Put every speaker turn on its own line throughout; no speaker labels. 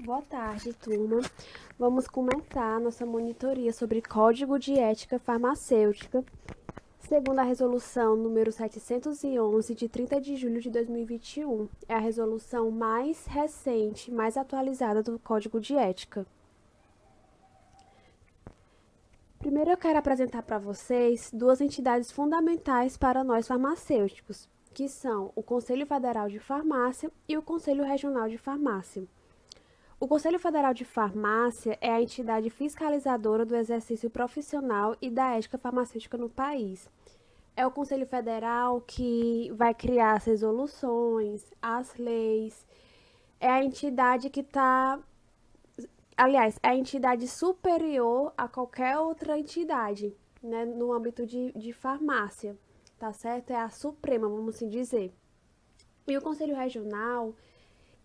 Boa tarde, turma. Vamos começar a nossa monitoria sobre Código de Ética Farmacêutica, segundo a resolução número 711, de 30 de julho de 2021. É a resolução mais recente, mais atualizada do Código de Ética. Primeiro eu quero apresentar para vocês duas entidades fundamentais para nós farmacêuticos, que são o Conselho Federal de Farmácia e o Conselho Regional de Farmácia. O Conselho Federal de Farmácia é a entidade fiscalizadora do exercício profissional e da ética farmacêutica no país. É o Conselho Federal que vai criar as resoluções, as leis. É a entidade que está. Aliás, é a entidade superior a qualquer outra entidade, né, no âmbito de farmácia, tá certo? É a suprema, vamos assim dizer. E o Conselho Regional,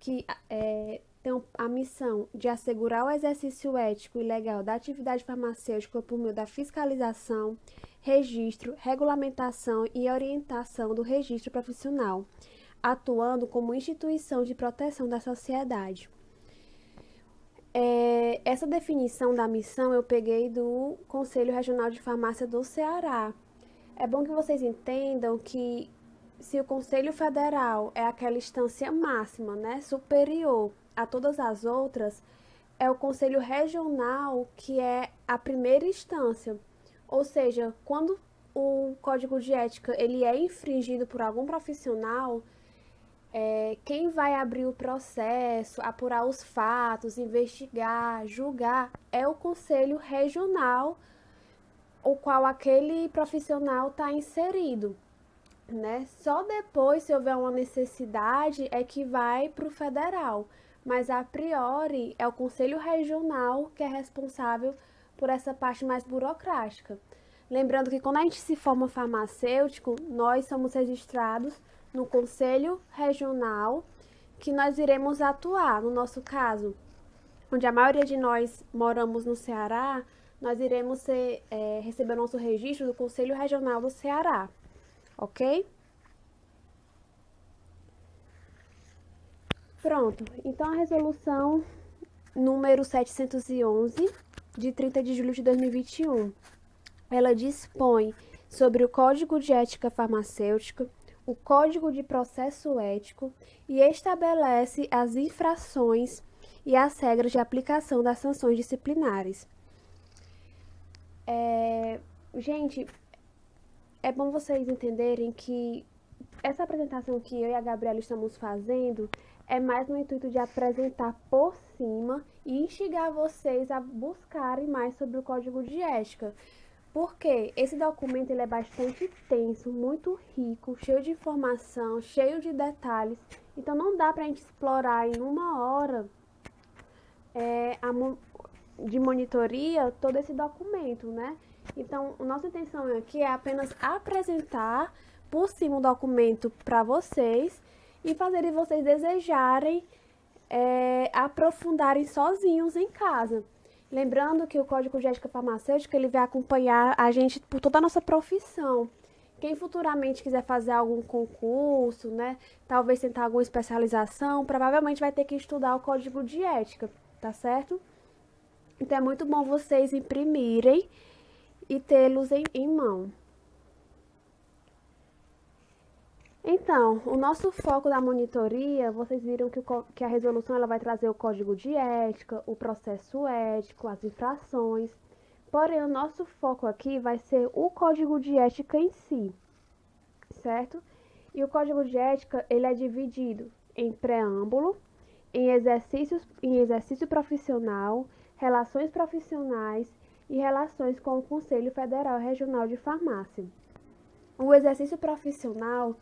que tem a missão de assegurar o exercício ético e legal da atividade farmacêutica por meio da fiscalização, registro, regulamentação e orientação do registro profissional, atuando como instituição de proteção da sociedade. Essa definição da missão eu peguei do Conselho Regional de Farmácia do Ceará. É bom que vocês entendam que se o Conselho Federal é aquela instância máxima, né, superior a todas as outras, é o Conselho Regional que é a primeira instância. Ou seja, quando o Código de Ética ele é infringido por algum profissional, quem vai abrir o processo, apurar os fatos, investigar, julgar, é o Conselho Regional, o qual aquele profissional está inserido. Né? Só depois, se houver uma necessidade, é que vai para o federal. Mas a priori é o Conselho Regional que é responsável por essa parte mais burocrática. Lembrando que quando a gente se forma farmacêutico, nós somos registrados no Conselho Regional que nós iremos atuar. No nosso caso, onde a maioria de nós moramos no Ceará, nós iremos receber nosso registro do Conselho Regional do Ceará, ok? Pronto, então a resolução número 711, de 30 de julho de 2021, ela dispõe sobre o Código de Ética Farmacêutica, o Código de Processo Ético e estabelece as infrações e as regras de aplicação das sanções disciplinares. Gente, é bom vocês entenderem que essa apresentação que eu e a Gabriela estamos fazendo é mais no intuito de apresentar por cima e instigar vocês a buscarem mais sobre o Código de Ética. Porque esse documento ele é bastante extenso, muito rico, cheio de informação, cheio de detalhes. Então não dá para a gente explorar em uma hora de monitoria todo esse documento, né? Então, a nossa intenção aqui é apenas apresentar por cima o documento para vocês e fazer vocês desejarem aprofundarem sozinhos em casa. Lembrando que o Código de Ética Farmacêutica ele vai acompanhar a gente por toda a nossa profissão. Quem futuramente quiser fazer algum concurso, né, talvez tentar alguma especialização, provavelmente vai ter que estudar o Código de Ética, tá certo? Então é muito bom vocês imprimirem e tê-los em mão. Então, o nosso foco da monitoria, vocês viram que a resolução ela vai trazer o código de ética, o processo ético, as infrações. Porém, o nosso foco aqui vai ser o código de ética em si, certo? E o código de ética ele é dividido em preâmbulo, em exercício profissional, relações profissionais e relações com o Conselho Federal e Regional de Farmácia. O exercício profissional,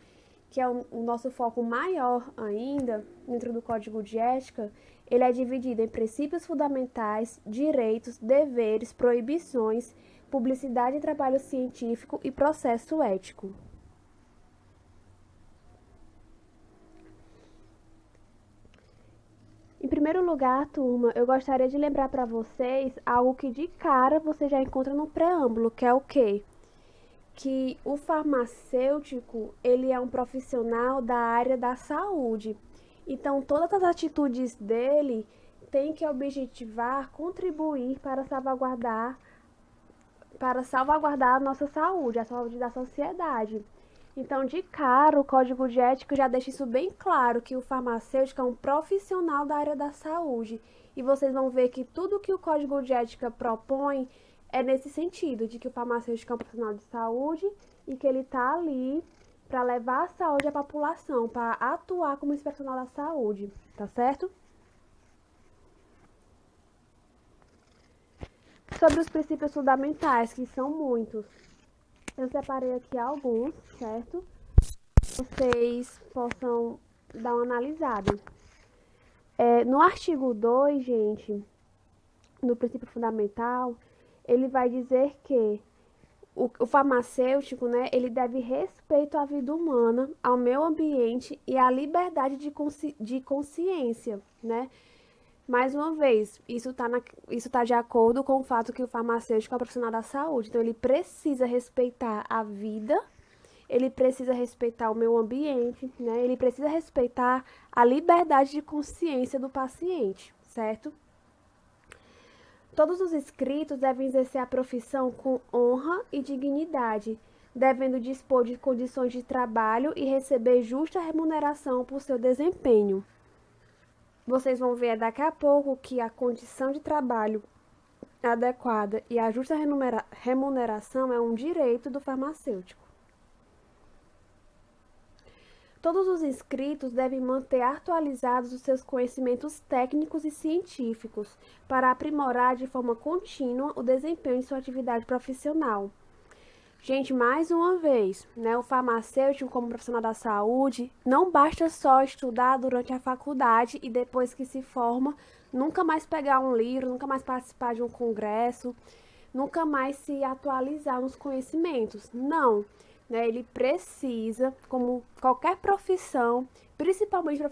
que é o nosso foco maior ainda dentro do Código de Ética, ele é dividido em princípios fundamentais, direitos, deveres, proibições, publicidade e trabalho científico e processo ético. Em primeiro lugar, turma, eu gostaria de lembrar para vocês algo que de cara você já encontra no preâmbulo, que é o quê? Que o farmacêutico, ele é um profissional da área da saúde. Então, todas as atitudes dele tem que objetivar, contribuir para salvaguardar a nossa saúde, a saúde da sociedade. Então, de cara, o Código de Ética já deixa isso bem claro, que o farmacêutico é um profissional da área da saúde. E vocês vão ver que tudo que o Código de Ética propõe é nesse sentido, de que o farmacêutico é um profissional de saúde e que ele está ali para levar a saúde à população, para atuar como esse profissional da saúde, tá certo? Sobre os princípios fundamentais, que são muitos, eu separei aqui alguns, certo? Vocês possam dar uma analisada. No artigo 2, gente, no princípio fundamental, ele vai dizer que o farmacêutico, né, ele deve respeito à vida humana, ao meio ambiente e à liberdade de consciência, né? Mais uma vez, isso tá de acordo com o fato que o farmacêutico é um profissional da saúde. Então, ele precisa respeitar a vida, ele precisa respeitar o meio ambiente, né? Ele precisa respeitar a liberdade de consciência do paciente, certo? Todos os inscritos devem exercer a profissão com honra e dignidade, devendo dispor de condições de trabalho e receber justa remuneração por seu desempenho. Vocês vão ver daqui a pouco que a condição de trabalho adequada e a justa remuneração é um direito do farmacêutico. Todos os inscritos devem manter atualizados os seus conhecimentos técnicos e científicos para aprimorar de forma contínua o desempenho de sua atividade profissional. Gente, mais uma vez, né, o farmacêutico como profissional da saúde, não basta só estudar durante a faculdade e depois que se forma, nunca mais pegar um livro, nunca mais participar de um congresso, nunca mais se atualizar nos conhecimentos. Não, né, ele precisa, como qualquer profissão, principalmente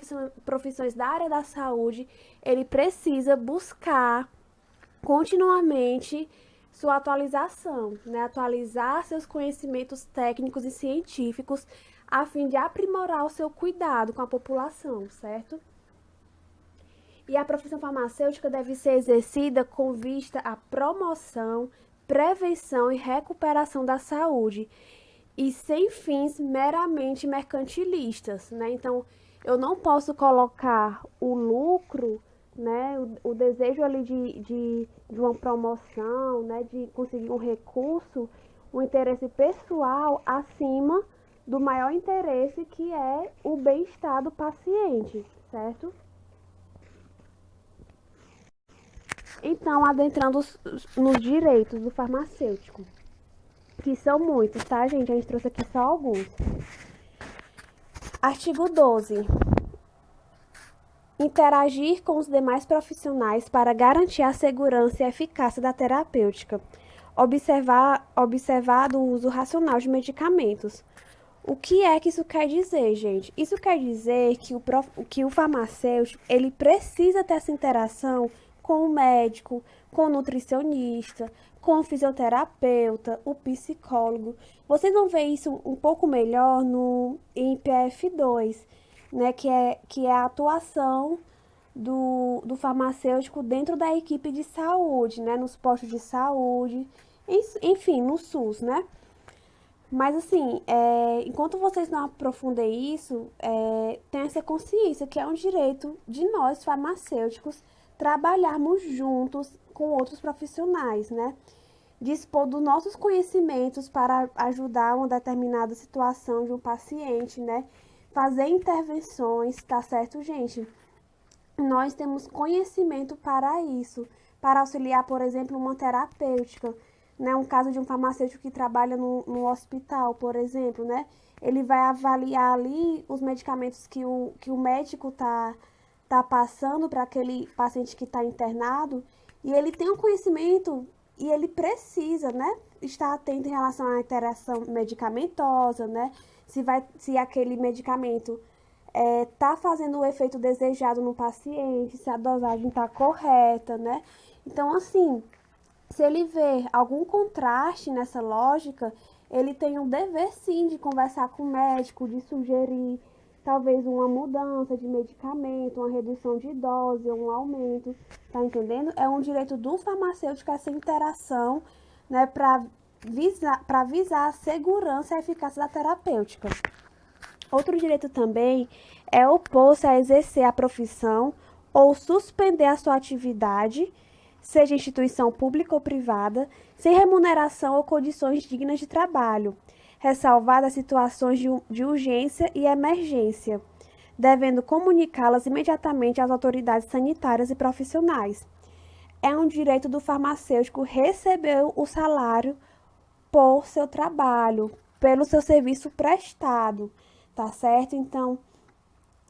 profissões da área da saúde, ele precisa buscar continuamente sua atualização, né? Atualizar seus conhecimentos técnicos e científicos a fim de aprimorar o seu cuidado com a população, certo? E a profissão farmacêutica deve ser exercida com vista à promoção, prevenção e recuperação da saúde e sem fins meramente mercantilistas, né? Então, eu não posso colocar o lucro, né, o desejo ali de uma promoção, né, de conseguir um recurso, o interesse pessoal acima do maior interesse, que é o bem-estar do paciente, certo? Então, adentrando nos direitos do farmacêutico, que são muitos, tá, gente? A gente trouxe aqui só alguns. Artigo 12. Interagir com os demais profissionais para garantir a segurança e a eficácia da terapêutica. Observado o uso racional de medicamentos. O que é que isso quer dizer, gente? Isso quer dizer que o farmacêutico, ele precisa ter essa interação com o médico, com o nutricionista, com o fisioterapeuta, o psicólogo. Vocês vão ver isso um pouco melhor em PF2, né, que é a atuação do farmacêutico dentro da equipe de saúde, né, nos postos de saúde, enfim, no SUS, né? Mas assim, enquanto vocês não aprofundem isso, tenham essa consciência que é um direito de nós, farmacêuticos, trabalharmos juntos com outros profissionais, né? Dispor dos nossos conhecimentos para ajudar uma determinada situação de um paciente, né? Fazer intervenções, tá certo, gente? Nós temos conhecimento para isso, para auxiliar, por exemplo, uma terapêutica, né? Um caso de um farmacêutico que trabalha no hospital, por exemplo, né? Ele vai avaliar ali os medicamentos que o médico tá passando para aquele paciente que está internado, e ele tem um conhecimento e ele precisa, né, estar atento em relação à interação medicamentosa, né? Se aquele medicamento tá fazendo o efeito desejado no paciente, se a dosagem está correta, né? Então, assim, se ele vê algum contraste nessa lógica, ele tem um dever, sim, de conversar com o médico, de sugerir talvez uma mudança de medicamento, uma redução de dose, um aumento, tá entendendo? É um direito do farmacêutico essa interação, né, para visar a segurança e a eficácia da terapêutica. Outro direito também é opor-se a exercer a profissão ou suspender a sua atividade, seja instituição pública ou privada, sem remuneração ou condições dignas de trabalho, ressalvadas situações de urgência e emergência, devendo comunicá-las imediatamente às autoridades sanitárias e profissionais. É um direito do farmacêutico receber o salário por seu trabalho, pelo seu serviço prestado, tá certo? Então,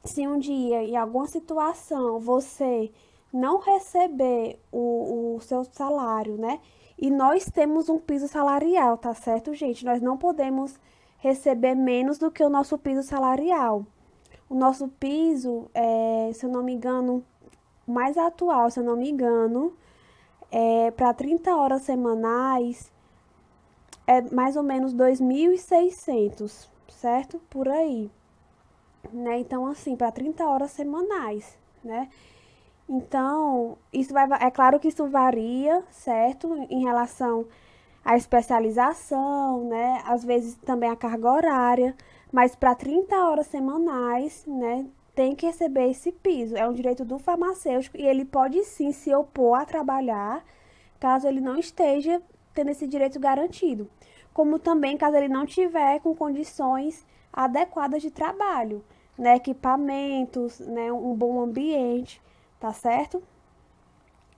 se um dia, em alguma situação, você não receber o seu salário, né? E nós temos um piso salarial, tá certo, gente? Nós não podemos receber menos do que o nosso piso salarial. O nosso piso, se eu não me engano, mais atual, se eu não me engano, para 30 horas semanais, é mais ou menos 2.600, certo? Por aí, né? Então, assim, para 30 horas semanais, né? Então, é claro que isso varia, certo? Em relação à especialização, né? Às vezes também a carga horária, mas para 30 horas semanais, né? Tem que receber esse piso. É um direito do farmacêutico e ele pode sim se opor a trabalhar caso ele não esteja tendo esse direito garantido. Como também caso ele não tiver com condições adequadas de trabalho, né? Equipamentos, né? Um bom ambiente, tá certo?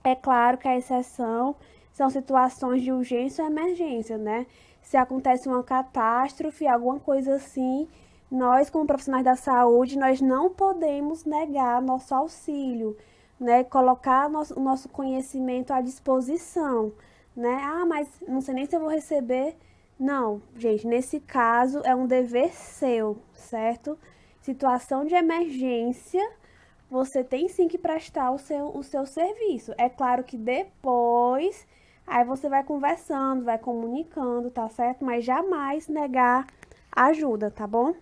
É claro que a exceção são situações de urgência ou emergência, né? Se acontece uma catástrofe, alguma coisa assim, nós, como profissionais da saúde, nós não podemos negar nosso auxílio, né? Colocar o nosso conhecimento à disposição, né? Ah, mas não sei nem se eu vou receber. Não, gente, nesse caso é um dever seu, certo? Situação de emergência, você tem sim que prestar o seu serviço. É claro que depois, aí você vai conversando, vai comunicando, tá certo? Mas jamais negar ajuda, tá bom?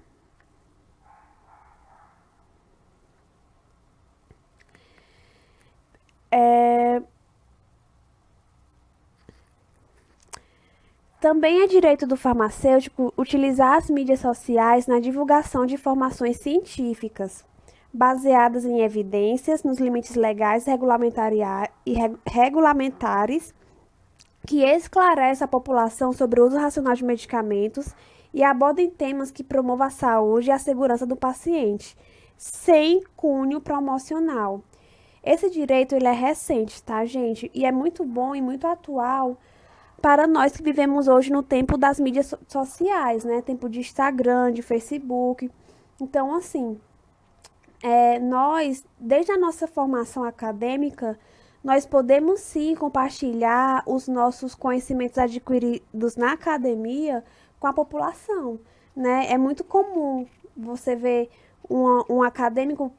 Também é direito do farmacêutico utilizar as mídias sociais na divulgação de informações científicas, baseadas em evidências, nos limites legais e regulamentares que esclarece a população sobre o uso racional de medicamentos e abordem temas que promovam a saúde e a segurança do paciente, sem cunho promocional. Esse direito ele é recente, tá, gente? E é muito bom e muito atual para nós que vivemos hoje no tempo das mídias sociais, né? Tempo de Instagram, de Facebook. Então, assim, nós, desde a nossa formação acadêmica, nós podemos sim compartilhar os nossos conhecimentos adquiridos na academia com a população, né? É muito comum você ver um acadêmico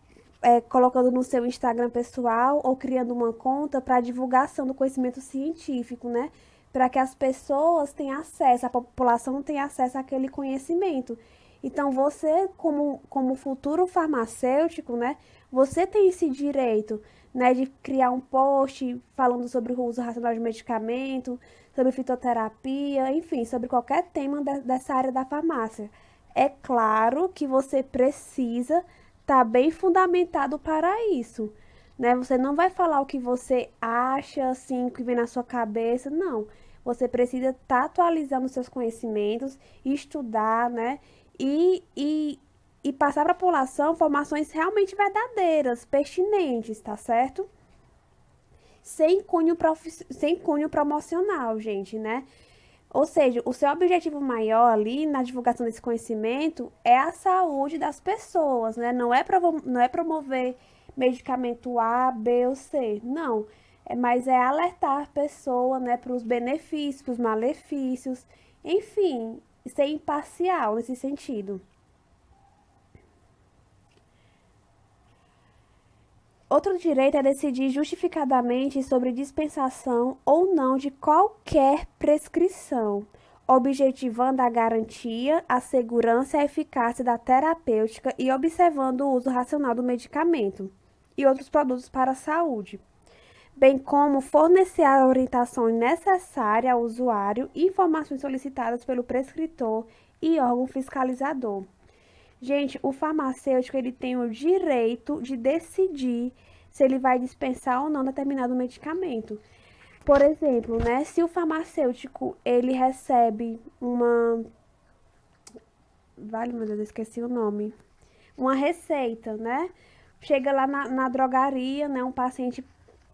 colocando no seu Instagram pessoal ou criando uma conta para divulgação do conhecimento científico, né? Para que as pessoas tenham acesso, a população tenha acesso àquele conhecimento. Então, você, como futuro farmacêutico, né, você tem esse direito, né, de criar um post falando sobre o uso racional de medicamento, sobre fitoterapia, enfim, sobre qualquer tema dessa área da farmácia. É claro que você precisa estar bem fundamentado para isso, né? Você não vai falar o que você acha, assim, o que vem na sua cabeça, não. Você precisa estar atualizando seus conhecimentos, estudar, né? E passar para a população informações realmente verdadeiras, pertinentes, tá certo? Sem cunho promocional, gente, né? Ou seja, o seu objetivo maior ali na divulgação desse conhecimento é a saúde das pessoas, né? Não é promover medicamento A, B ou C, não. Mas é alertar a pessoa, né, para os benefícios, para os malefícios, enfim, ser imparcial nesse sentido. Outro direito é decidir justificadamente sobre dispensação ou não de qualquer prescrição, objetivando a garantia, a segurança e a eficácia da terapêutica e observando o uso racional do medicamento e outros produtos para a saúde, bem como fornecer a orientação necessária ao usuário e informações solicitadas pelo prescritor e órgão fiscalizador. Gente, o farmacêutico ele tem o direito de decidir se ele vai dispensar ou não determinado medicamento. Por exemplo, né, se o farmacêutico ele recebe vale, meu Deus, eu esqueci o nome, uma receita, né? Chega lá na drogaria, né, um paciente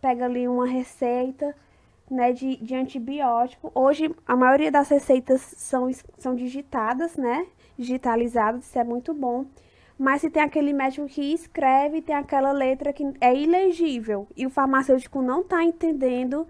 pega ali uma receita, né, de antibiótico. Hoje, a maioria das receitas são digitadas, né, digitalizadas, isso é muito bom. Mas se tem aquele médico que escreve, tem aquela letra que é ilegível e o farmacêutico não está entendendo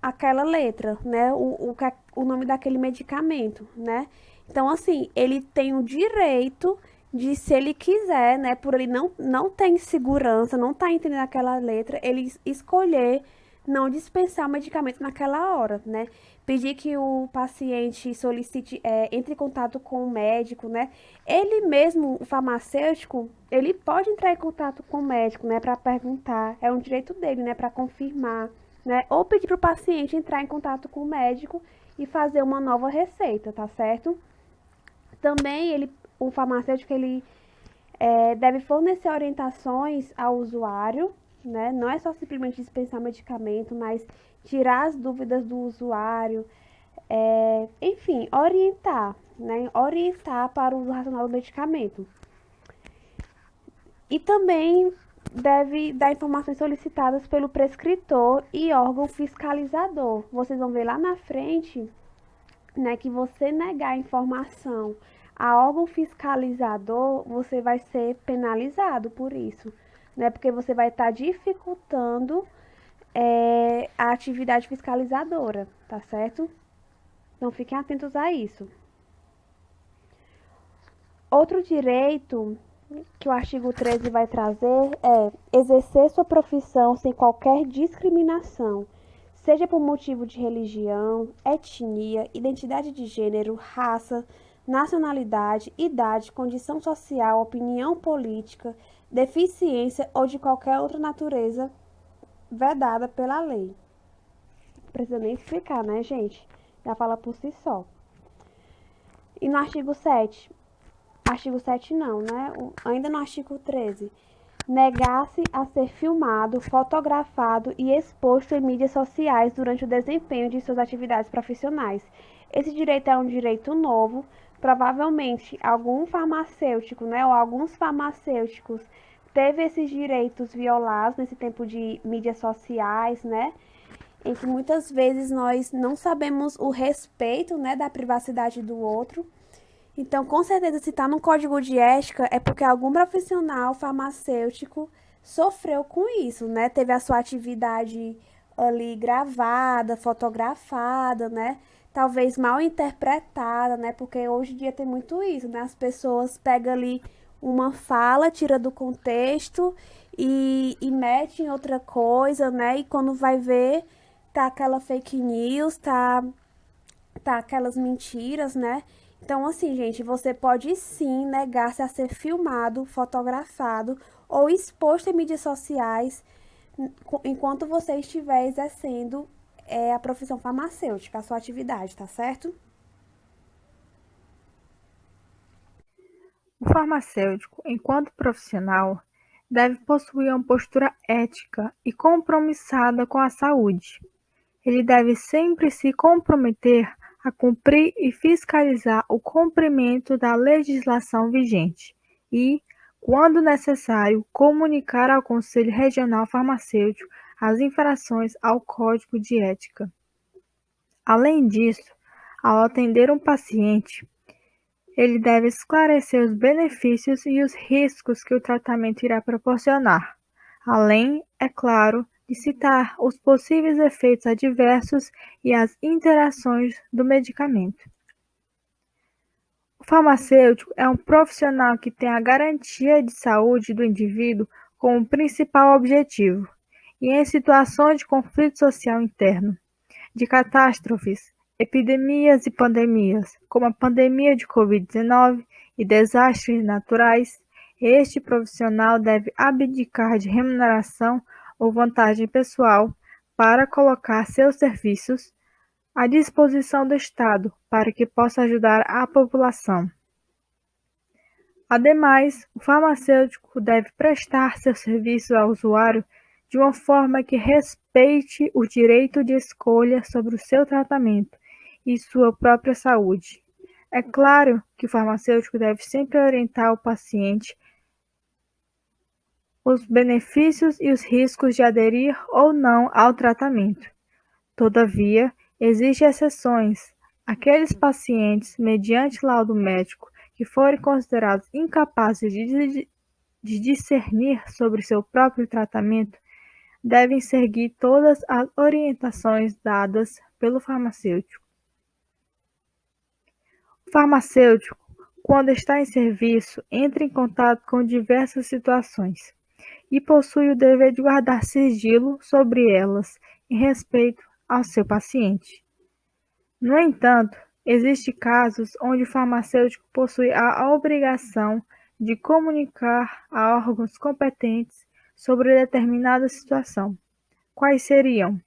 aquela letra, né, o nome daquele medicamento, né? Então, assim, ele tem o direito de, se ele quiser, né, por ele não tem segurança, não tá entendendo aquela letra, ele escolher não dispensar o medicamento naquela hora, né? Pedir que o paciente solicite, entre em contato com o médico, né? Ele mesmo, o farmacêutico, ele pode entrar em contato com o médico, né, para perguntar, é um direito dele, né, para confirmar, né? Ou pedir para o paciente entrar em contato com o médico e fazer uma nova receita, tá certo? Também o farmacêutico ele deve fornecer orientações ao usuário, né? Não é só simplesmente dispensar medicamento, mas tirar as dúvidas do usuário, enfim, orientar, né? Orientar para o uso racional do medicamento. E também deve dar informações solicitadas pelo prescritor e órgão fiscalizador. Vocês vão ver lá na frente, né, que você negar a informação a órgão fiscalizador, você vai ser penalizado por isso, né? Porque você vai estar dificultando a atividade fiscalizadora, tá certo? Então fiquem atentos a isso. Outro direito que o artigo 13 vai trazer é exercer sua profissão sem qualquer discriminação, seja por motivo de religião, etnia, identidade de gênero, raça, nacionalidade, idade, condição social, opinião política, deficiência ou de qualquer outra natureza vedada pela lei. Não precisa nem explicar, né, gente? Já fala por si só. E no artigo 7 não, né? Ainda no artigo 13, negar-se a ser filmado, fotografado e exposto em mídias sociais durante o desempenho de suas atividades profissionais. Esse direito é um direito novo, provavelmente algum farmacêutico, né, ou alguns farmacêuticos teve esses direitos violados nesse tempo de mídias sociais, né, em que muitas vezes nós não sabemos o respeito, né, da privacidade do outro. Então, com certeza, se está no código de ética, é porque algum profissional farmacêutico sofreu com isso, né? Teve a sua atividade ali gravada, fotografada, né? Talvez mal interpretada, né? Porque hoje em dia tem muito isso, né? As pessoas pegam ali uma fala, tira do contexto e mete em outra coisa, né? E quando vai ver, tá aquela fake news, tá aquelas mentiras, né? Então, assim, gente, você pode sim negar-se a ser filmado, fotografado ou exposto em mídias sociais enquanto você estiver exercendo a profissão farmacêutica, a sua atividade, tá certo?
O farmacêutico, enquanto profissional, deve possuir uma postura ética e compromissada com a saúde. Ele deve sempre se comprometer a cumprir e fiscalizar o cumprimento da legislação vigente e, quando necessário, comunicar ao Conselho Regional Farmacêutico as infrações ao Código de Ética. Além disso, ao atender um paciente, ele deve esclarecer os benefícios e os riscos que o tratamento irá proporcionar, além, é claro, de citar os possíveis efeitos adversos e as interações do medicamento. O farmacêutico é um profissional que tem a garantia de saúde do indivíduo como principal objetivo, e em situações de conflito social interno, de catástrofes, epidemias e pandemias, como a pandemia de Covid-19 e desastres naturais, este profissional deve abdicar de remuneração ou vantagem pessoal para colocar seus serviços à disposição do Estado para que possa ajudar a população. Ademais, o farmacêutico deve prestar seus serviços ao usuário de uma forma que respeite o direito de escolha sobre o seu tratamento e sua própria saúde. É claro que o farmacêutico deve sempre orientar o paciente os benefícios e os riscos de aderir ou não ao tratamento. Todavia, existem exceções. Aqueles pacientes, mediante laudo médico, que forem considerados incapazes de discernir sobre seu próprio tratamento, devem seguir todas as orientações dadas pelo farmacêutico. O farmacêutico, quando está em serviço, entra em contato com diversas situações e possui o dever de guardar sigilo sobre elas em respeito ao seu paciente. No entanto, existem casos onde o farmacêutico possui a obrigação de comunicar a órgãos competentes sobre determinada situação. Quais seriam?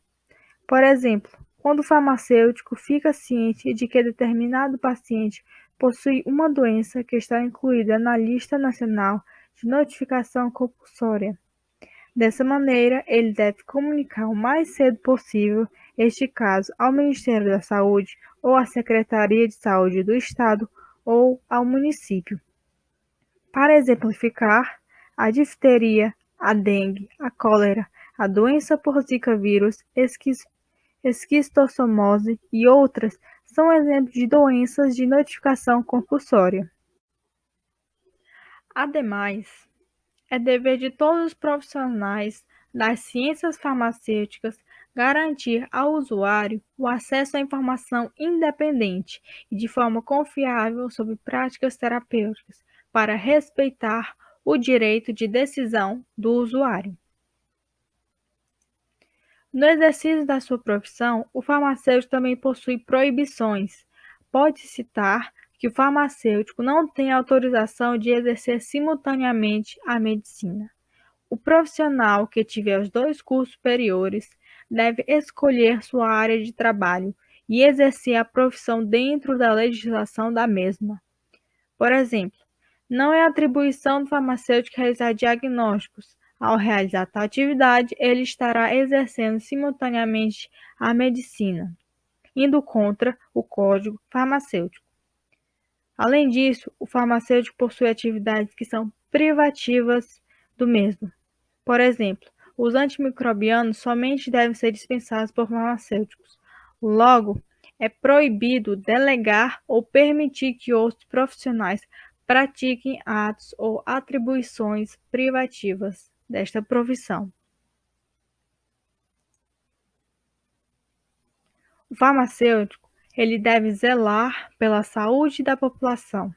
Por exemplo, quando o farmacêutico fica ciente de que determinado paciente possui uma doença que está incluída na Lista Nacional de Notificação Compulsória. Dessa maneira, ele deve comunicar o mais cedo possível este caso ao Ministério da Saúde ou à Secretaria de Saúde do Estado ou ao município. Para exemplificar, a difteria, a dengue, a cólera, a doença por Zika vírus, esquistossomose e outras são exemplos de doenças de notificação compulsória. Ademais, é dever de todos os profissionais das ciências farmacêuticas garantir ao usuário o acesso à informação independente e de forma confiável sobre práticas terapêuticas, para respeitar o direito de decisão do usuário. No exercício da sua profissão, o farmacêutico também possui proibições. Pode-se citar que o farmacêutico não tem autorização de exercer simultaneamente a medicina. O profissional que tiver os 2 cursos superiores deve escolher sua área de trabalho e exercer a profissão dentro da legislação da mesma. Por exemplo, não é atribuição do farmacêutico realizar diagnósticos. Ao realizar tal atividade, ele estará exercendo simultaneamente a medicina, indo contra o Código Farmacêutico. Além disso, o farmacêutico possui atividades que são privativas do mesmo. Por exemplo, os antimicrobianos somente devem ser dispensados por farmacêuticos. Logo, é proibido delegar ou permitir que outros profissionais pratiquem atos ou atribuições privativas desta profissão. O farmacêutico, ele deve zelar pela saúde da população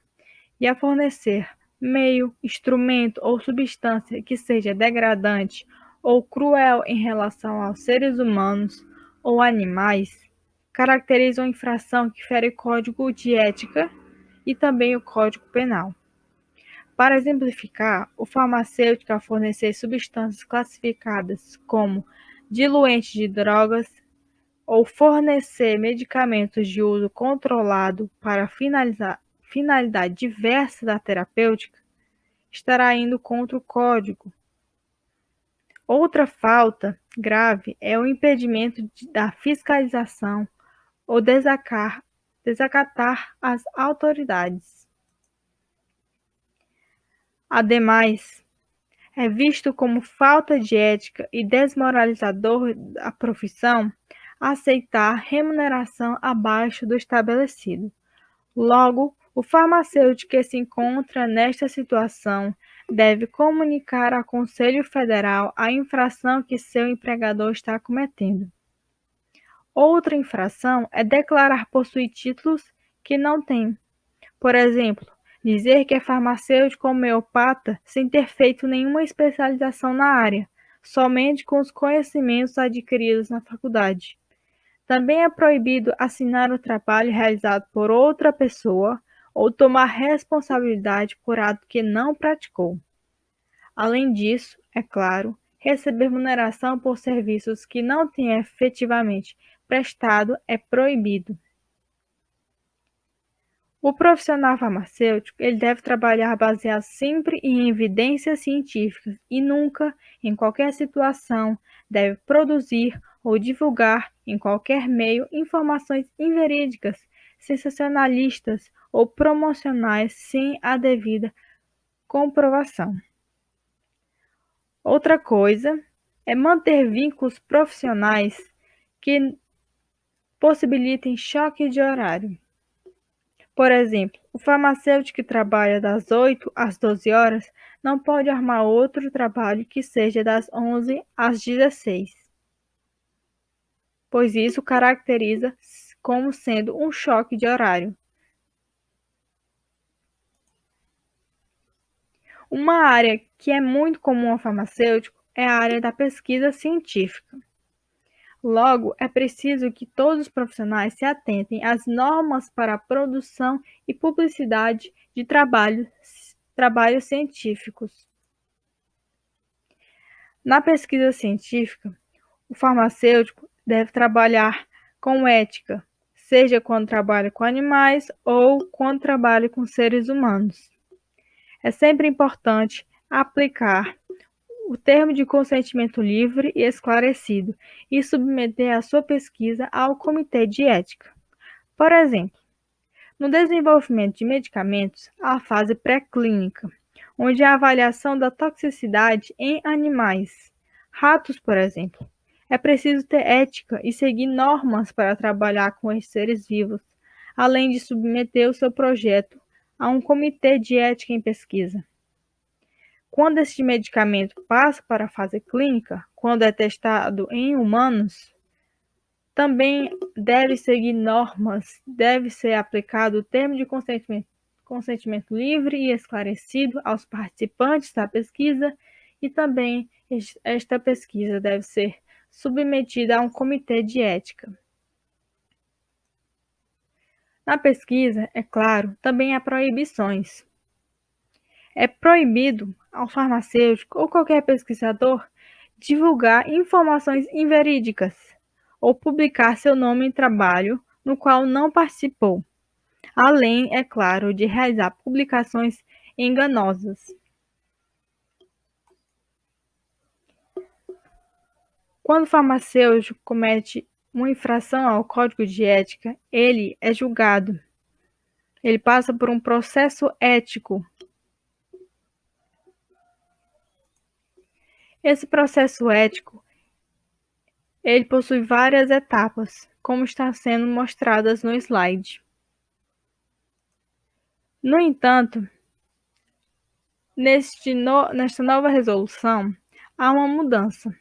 e a fornecer meio, instrumento ou substância que seja degradante ou cruel em relação aos seres humanos ou animais, caracteriza uma infração que fere o Código de Ética e também o Código Penal. Para exemplificar, o farmacêutico, ao fornecer substâncias classificadas como diluentes de drogas ou fornecer medicamentos de uso controlado para finalidade diversa da terapêutica, estará indo contra o Código. Outra falta grave é o impedimento da fiscalização ou desacatar as autoridades. Ademais, é visto como falta de ética e desmoralizador da profissão aceitar remuneração abaixo do estabelecido. Logo, o farmacêutico que se encontra nesta situação deve comunicar ao Conselho Federal a infração que seu empregador está cometendo. Outra infração é declarar possuir títulos que não tem. Por exemplo, dizer que é farmacêutico homeopata sem ter feito nenhuma especialização na área, somente com os conhecimentos adquiridos na faculdade. Também é proibido assinar o trabalho realizado por outra pessoa ou tomar responsabilidade por ato que não praticou. Além disso, é claro, receber remuneração por serviços que não tenha efetivamente prestado é proibido. O profissional farmacêutico ele deve trabalhar baseado sempre em evidências científicas e nunca, em qualquer situação, deve produzir ou divulgar em qualquer meio informações inverídicas, sensacionalistas ou promocionais sem a devida comprovação. Outra coisa é manter vínculos profissionais que possibilitem choque de horário. Por exemplo, o farmacêutico que trabalha das 8 às 12 horas não pode armar outro trabalho que seja das 11 às 16, pois isso caracteriza como sendo um choque de horário. Uma área que é muito comum ao farmacêutico é a área da pesquisa científica. Logo, é preciso que todos os profissionais se atentem às normas para a produção e publicidade de trabalhos científicos. Na pesquisa científica, o farmacêutico deve trabalhar com ética, seja quando trabalha com animais ou quando trabalha com seres humanos. É sempre importante aplicar o termo de consentimento livre e esclarecido e submeter a sua pesquisa ao comitê de ética. Por exemplo, no desenvolvimento de medicamentos, há a fase pré-clínica, onde há a avaliação da toxicidade em animais, ratos, por exemplo. É preciso ter ética e seguir normas para trabalhar com esses seres vivos, além de submeter o seu projeto a um comitê de ética em pesquisa. Quando este medicamento passa para a fase clínica, quando é testado em humanos, também deve seguir normas, deve ser aplicado o termo de consentimento livre e esclarecido aos participantes da pesquisa e também esta pesquisa deve ser submetida a um comitê de ética. Na pesquisa, é claro, também há proibições. É proibido ao farmacêutico ou qualquer pesquisador divulgar informações inverídicas ou publicar seu nome em trabalho no qual não participou, além, é claro, de realizar publicações enganosas. Quando o farmacêutico comete uma infração ao código de ética, ele é julgado. Ele passa por um processo ético. Esse processo ético, ele possui várias etapas, como está sendo mostradas no slide. No entanto, nesta nova resolução, há uma mudança.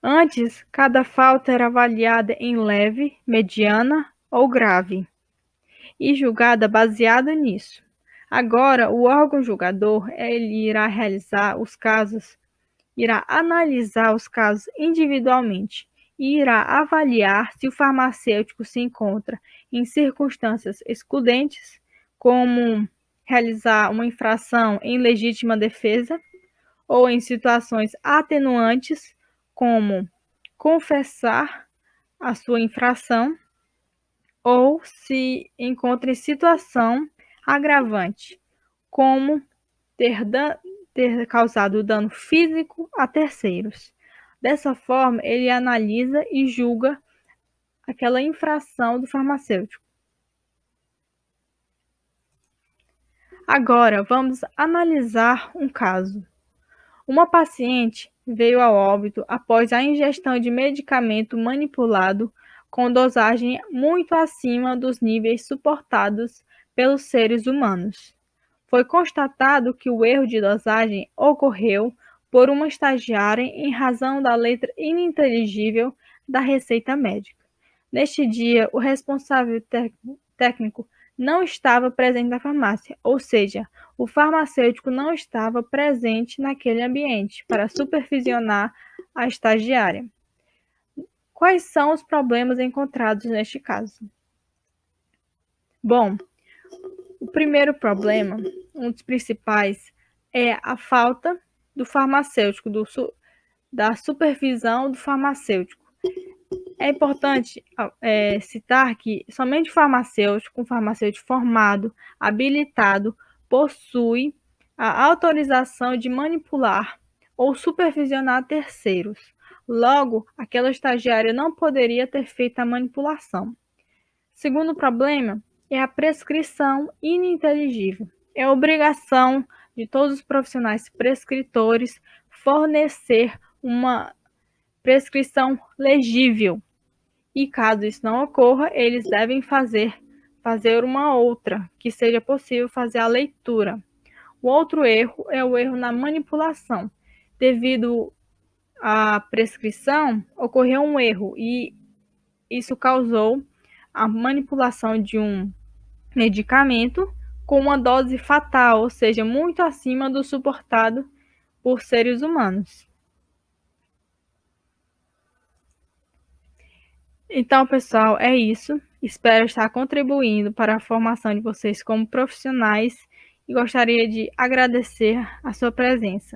Antes, cada falta era avaliada em leve, mediana ou grave, e julgada baseado nisso. Agora, o órgão julgador, ele irá analisar os casos individualmente e irá avaliar se o farmacêutico se encontra em circunstâncias excludentes, como realizar uma infração em legítima defesa, ou em situações atenuantes, como confessar a sua infração, ou se encontra em situação agravante, como ter causado dano físico a terceiros. Dessa forma, ele analisa e julga aquela infração do farmacêutico. Agora, vamos analisar um caso. Uma paciente veio a óbito após a ingestão de medicamento manipulado com dosagem muito acima dos níveis suportados pelos seres humanos. Foi constatado que o erro de dosagem ocorreu por uma estagiária em razão da letra ininteligível da receita médica. Neste dia, o responsável técnico não estava presente na farmácia, ou seja, o farmacêutico não estava presente naquele ambiente para supervisionar a estagiária. Quais são os problemas encontrados neste caso? Bom, o primeiro problema, um dos principais, é a falta do farmacêutico, da supervisão do farmacêutico. É importante citar que somente o farmacêutico, um farmacêutico formado, habilitado, possui a autorização de manipular ou supervisionar terceiros. Logo, aquela estagiária não poderia ter feito a manipulação. Segundo problema é a prescrição ininteligível. É obrigação de todos os profissionais prescritores fornecer uma prescrição legível. E caso isso não ocorra, eles devem fazer uma outra, que seja possível fazer a leitura. O outro erro é o erro na manipulação. Devido à prescrição, ocorreu um erro e isso causou a manipulação de um medicamento com uma dose fatal, ou seja, muito acima do suportado por seres humanos. Então, pessoal, é isso. Espero estar contribuindo para a formação de vocês como profissionais e gostaria de agradecer a sua presença.